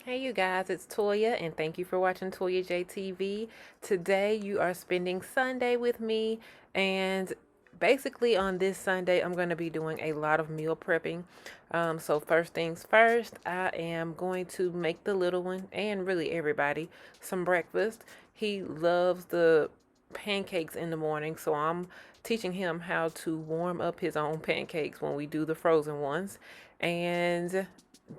Hey you guys, it's Toya and thank you for watching Toya JTV. Today you are spending Sunday with me, and basically on this Sunday I'm going to be doing a lot of meal prepping. So first things first, I am going to make the little one and really everybody some breakfast. He loves the pancakes in the morning, so I'm teaching him how to warm up his own pancakes when we do the frozen ones. And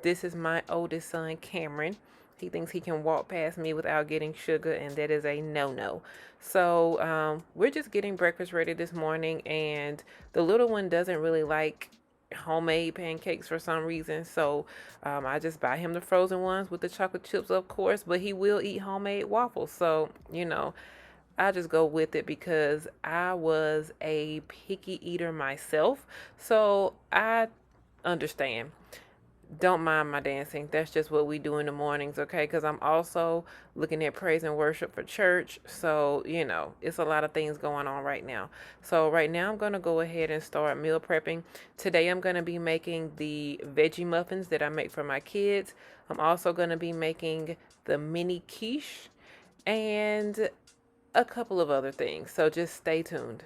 this is my oldest son, Cameron. He thinks he can walk past me without getting sugar, and that is a no-no. So we're just getting breakfast ready this morning, and the little one doesn't really like homemade pancakes for some reason. So I just buy him the frozen ones with the chocolate chips, of course, but he will eat homemade waffles. So, I just go with it because I was a picky eater myself. So I understand. Don't mind my dancing. That's just what we do in the mornings, okay? Because I'm also looking at praise and worship for church. So, it's a lot of things going on right now. So, right now, I'm going to go ahead and start meal prepping. Today, I'm going to be making the veggie muffins that I make for my kids. I'm also going to be making the mini quiche and a couple of other things. So, just stay tuned.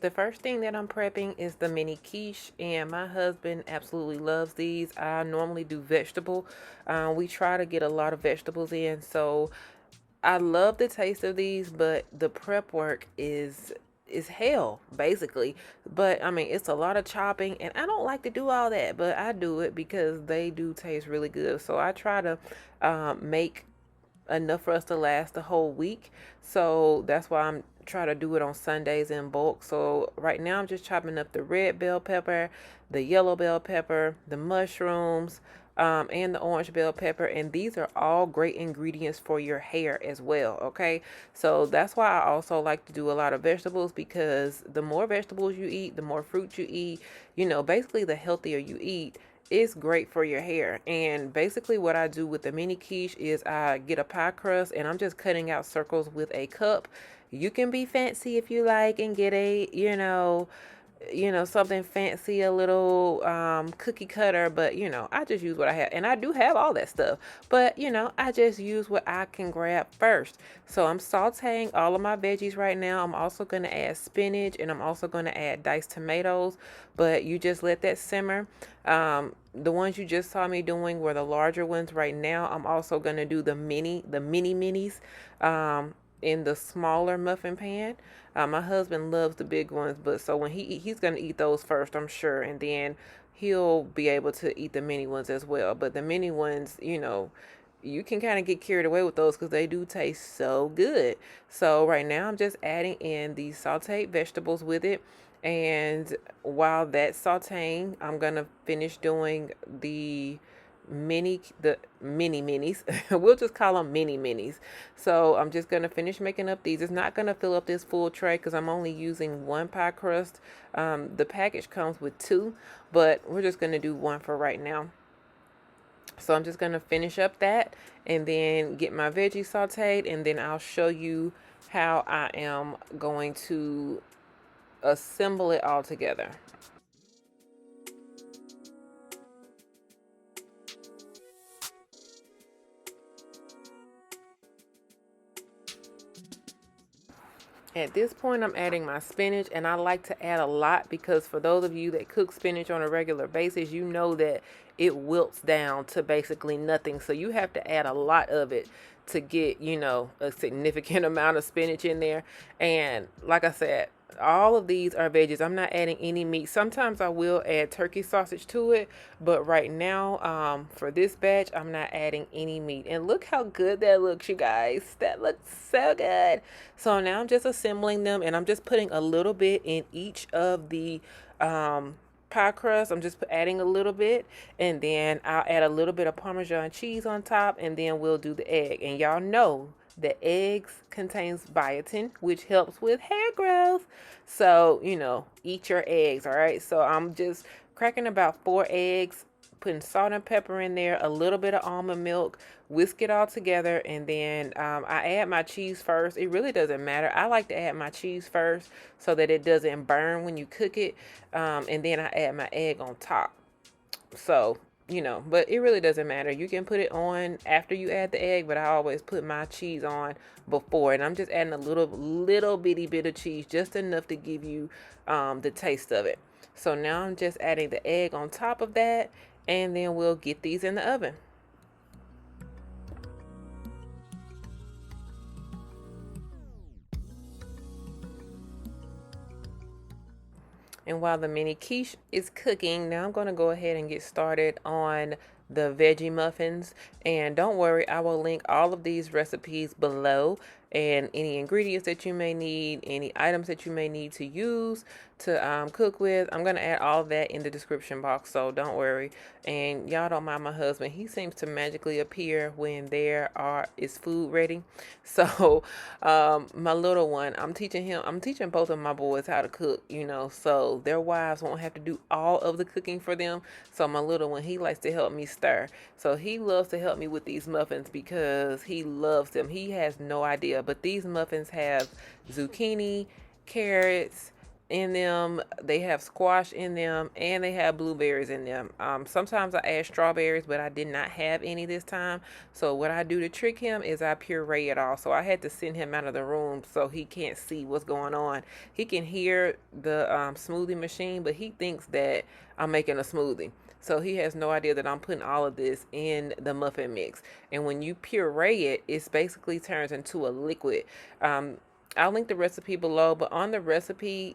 The first thing that I'm prepping is the mini quiche, and my husband absolutely loves these. I normally do vegetable. We try to get a lot of vegetables in, so I love the taste of these, but the prep work is hell basically. But I mean, it's a lot of chopping, and I don't like to do all that, but I do it because they do taste really good. So I try to make enough for us to last the whole week. So that's why I'm trying to do it on Sundays in bulk. So right now I'm just chopping up the red bell pepper, the yellow bell pepper, the mushrooms, and the orange bell pepper. And these are all great ingredients for your hair as well. Okay. So that's why I also like to do a lot of vegetables, because the more vegetables you eat, the more fruit you eat, basically the healthier you eat, it's great for your hair. And basically what I do with the mini quiche is I get a pie crust and I'm just cutting out circles with a cup. You can be fancy if you like and get a, something fancy, a little cookie cutter, but I just use what I have. And I do have all that stuff, but I just use what I can grab first. So I'm sauteing all of my veggies right now. I'm also going to add spinach, and I'm also going to add diced tomatoes, but you just let that simmer. The ones you just saw me doing were the larger ones. Right now I'm also going to do the mini minis in the smaller muffin pan. My husband loves the big ones, but so when he's gonna eat those first, I'm sure, and then he'll be able to eat the mini ones as well. But the mini ones, you can kind of get carried away with those because they do taste so good. So right now I'm just adding in the sauteed vegetables with it. And while that's sauteing, I'm gonna finish doing the mini minis. We'll just call them mini minis. So I'm just gonna finish making up these. It's not gonna fill up this full tray because I'm only using one pie crust. The package comes with two, but we're just gonna do one for right now. So I'm just gonna finish up that and then get my veggies sauteed, and then I'll show you how I am going to assemble it all together. At this point, I'm adding my spinach, and I like to add a lot because for those of you that cook spinach on a regular basis, you know that it wilts down to basically nothing. So you have to add a lot of it to get, a significant amount of spinach in there. And like I said, all of these are veggies. I'm not adding any meat. Sometimes I will add turkey sausage to it, but right now, for this batch, I'm not adding any meat. And look how good that looks, you guys. That looks so good. So now I'm just assembling them, and I'm just putting a little bit in each of the pie crust. I'm just adding a little bit, and then I'll add a little bit of Parmesan cheese on top, and then we'll do the egg. And y'all know that eggs contains biotin, which helps with hair growth. So, eat your eggs, all right? So I'm just cracking about 4 eggs, putting salt and pepper in there, a little bit of almond milk, whisk it all together, and then I add my cheese first. It really doesn't matter. I like to add my cheese first so that it doesn't burn when you cook it, and then I add my egg on top. So, but it really doesn't matter. You can put it on after you add the egg, but I always put my cheese on before. And I'm just adding a little bitty bit of cheese, just enough to give you the taste of it. So now I'm just adding the egg on top of that, and then we'll get these in the oven. And while the mini quiche is cooking, now I'm going to go ahead and get started on the veggie muffins. And don't worry, I will link all of these recipes below, and any ingredients that you may need, any items that you may need to use to cook with. I'm going to add all of that in the description box, so don't worry. And y'all don't mind my husband. He seems to magically appear when is food ready. So my little one, I'm teaching both of my boys how to cook, so their wives won't have to do all of the cooking for them. So my little one, he likes to help me stir. So he loves to help me with these muffins because he loves them. He has no idea, but these muffins have zucchini, carrots in them, they have squash in them, and they have blueberries in them. Sometimes I add strawberries, but I did not have any this time. So what I do to trick him is I puree it all. So I had to send him out of the room so he can't see what's going on. He can hear the smoothie machine, but he thinks that I'm making a smoothie. So he has no idea that I'm putting all of this in the muffin mix. And when you puree it, it basically turns into a liquid. I'll link the recipe below, but on the recipe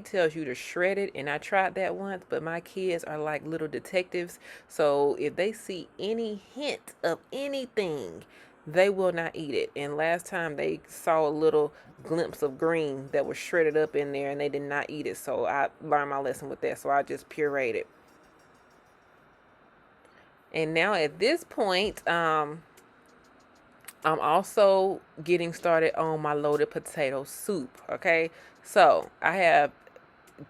tells you to shred it, and I tried that once, but my kids are like little detectives, so if they see any hint of anything, they will not eat it. And last time they saw a little glimpse of green that was shredded up in there, and they did not eat it, so I learned my lesson with that, so I just pureed it. And now at this point, I'm also getting started on my loaded potato soup. Okay, so I have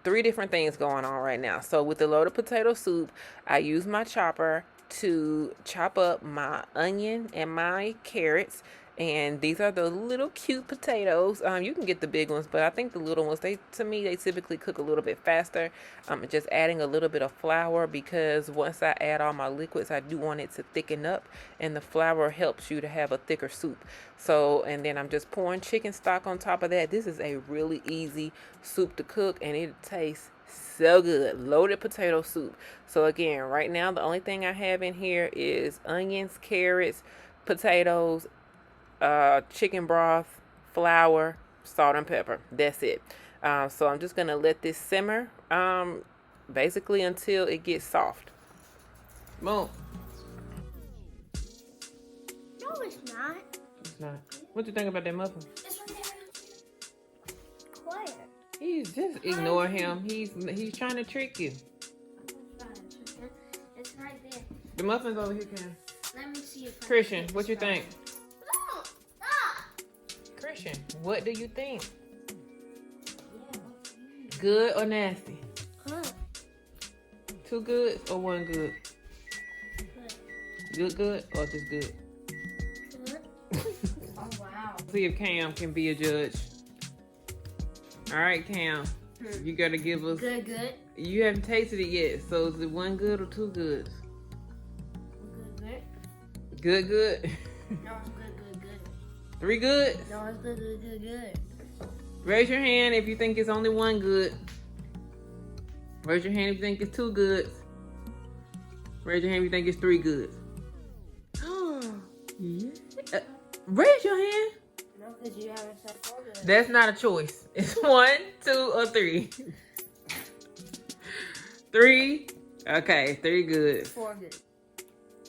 three different things going on right now. So with the loaded potato soup, I use my chopper to chop up my onion and my carrots. And these are the little cute potatoes. You can get the big ones, but I think the little ones, they typically cook a little bit faster. I'm just adding a little bit of flour because once I add all my liquids, I do want it to thicken up, and the flour helps you to have a thicker soup. So, and then I'm just pouring chicken stock on top of that. This is a really easy soup to cook, and it tastes so good. Loaded potato soup. So again, right now, the only thing I have in here is onions, carrots, potatoes, chicken broth, flour, salt, and pepper. That's it. So I'm just gonna let this simmer, basically until it gets soft. Boom. No, it's not. It's not. What you think about that muffin? It's right there. Quiet. He's just ignore him. He's trying to trick you. It's right there. The muffin's over here, Cam. Let me see if Christian, what you think? No, stop. Christian, what do you think? Good or nasty? Huh? Two good or one good? Good or just good? Good. Oh wow. See if Cam can be a judge. All right, Cam. You gotta give us. Good. You haven't tasted it yet, so is it one good or two goods? Good. Good. No, it's good. Three good. No, it's good. Raise your hand if you think it's only one good. Raise your hand if you think it's two goods. Raise your hand if you think it's three goods. Yeah. Raise your hand. No, because you haven't said four good. That's not a choice. It's 1, 2, or 3. 3. Okay, 3 good. 4 good.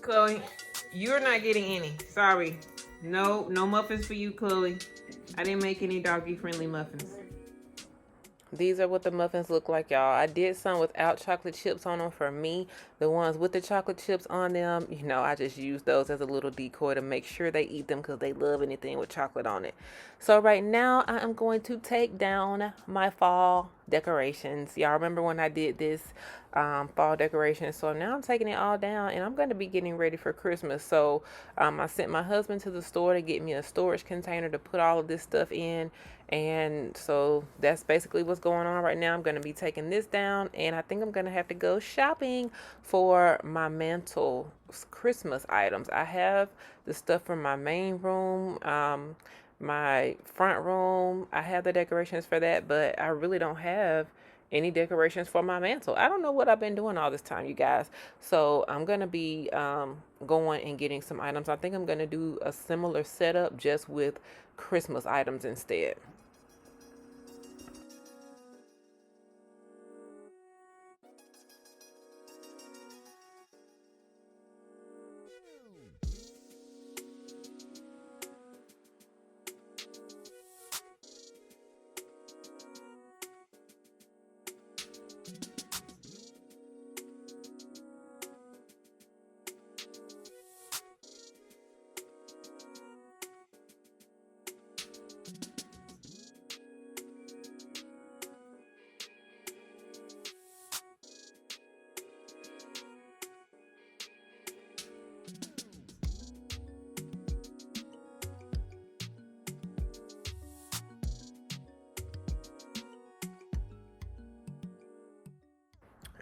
Chloe, you're not getting any. Sorry. No muffins for you, Chloe. I didn't make any doggy-friendly muffins. These are what the muffins look like, y'all. I did some without chocolate chips on them for me. The ones with the chocolate chips on them, I just use those as a little decoy to make sure they eat them because they love anything with chocolate on it. So right now, I am going to take down my fall decorations. Y'all remember when I did this fall decorations. So now I'm taking it all down and I'm going to be getting ready for Christmas. So I sent my husband to the store to get me a storage container to put all of this stuff in. And so that's basically what's going on right now. I'm going to be taking this down, and I think I'm going to have to go shopping for my mantle Christmas items. I have the stuff from my main room, my front room. I have the decorations for that, but I really don't have any decorations for my mantle. I don't know what I've been doing all this time, you guys. So I'm going to be going and getting some items. I think I'm going to do a similar setup just with Christmas items instead.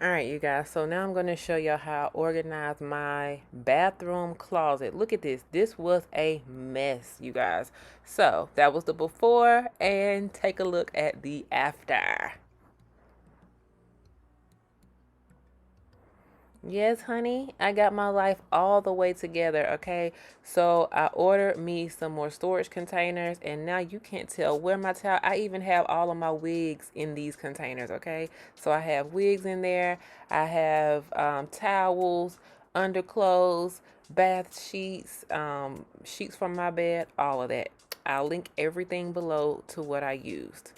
All right, you guys. So now I'm going to show y'all how I organize my bathroom closet. Look at this. This was a mess, you guys. So that was the before, and take a look at the after. Yes, honey, I got my life all the way together, okay? So I ordered me some more storage containers, and now you can't tell where my towel. I even have all of my wigs in these containers, okay? So I have wigs in there. I have towels, underclothes, bath sheets, sheets from my bed, all of that. I'll link everything below to what I used.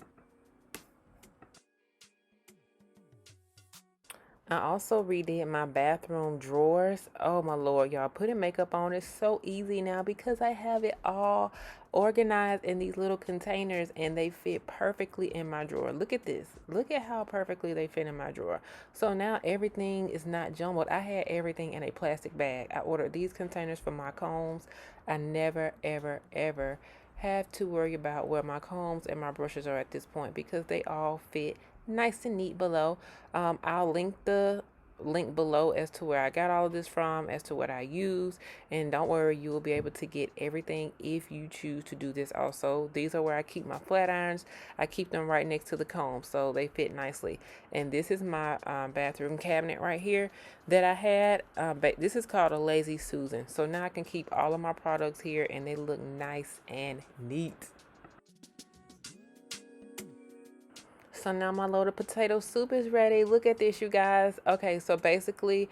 I also redid my bathroom drawers. Oh my Lord, y'all. Putting makeup on is so easy now because I have it all organized in these little containers and they fit perfectly in my drawer. Look at this. Look at how perfectly they fit in my drawer. So now everything is not jumbled. I had everything in a plastic bag. I ordered these containers for my combs. I never, ever, ever have to worry about where my combs and my brushes are at this point because they all fit nice and neat below. I'll link the link below as to where I got all of this from, as to what I use, and don't worry, you will be able to get everything if you choose to do this also. These are where I keep my flat irons. I keep them right next to the comb so they fit nicely. And this is my bathroom cabinet right here that I had. This is called a Lazy Susan, so now I can keep all of my products here and they look nice and neat. So now my loaded potato soup is ready. Look at this, you guys. Okay, so basically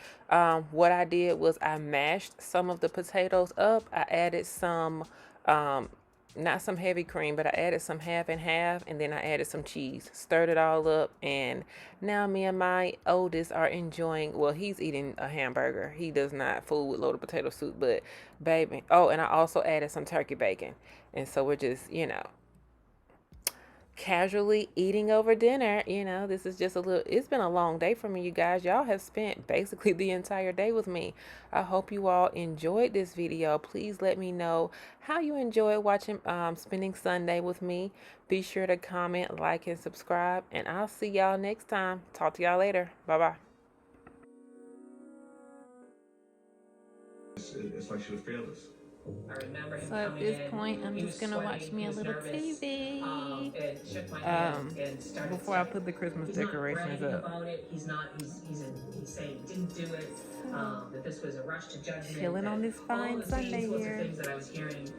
what I did was I mashed some of the potatoes up. I added some, not some heavy cream, but I added some half and half, and then I added some cheese. Stirred it all up, and now me and my oldest are enjoying, well, he's eating a hamburger. He does not fool with loaded potato soup, but baby. Oh, and I also added some turkey bacon. And so we're just, casually eating over dinner. This is just a little, it's been a long day for me, you guys. Y'all have spent basically the entire day with me. I hope you all enjoyed this video. Please let me know how you enjoy watching, spending Sunday with me. Be sure to comment, like, and subscribe, and I'll see y'all next time. Talk to y'all later. Bye bye. It's like she was fearless. I remember him. So at this point, I'm just gonna watch me a little TV. And shook my hand and started before I put the Christmas decorations up. About it. He's not. He's saying he didn't do it. That this was a rush to judgment. Chilling on this fine Sunday here. Things that I was hearing.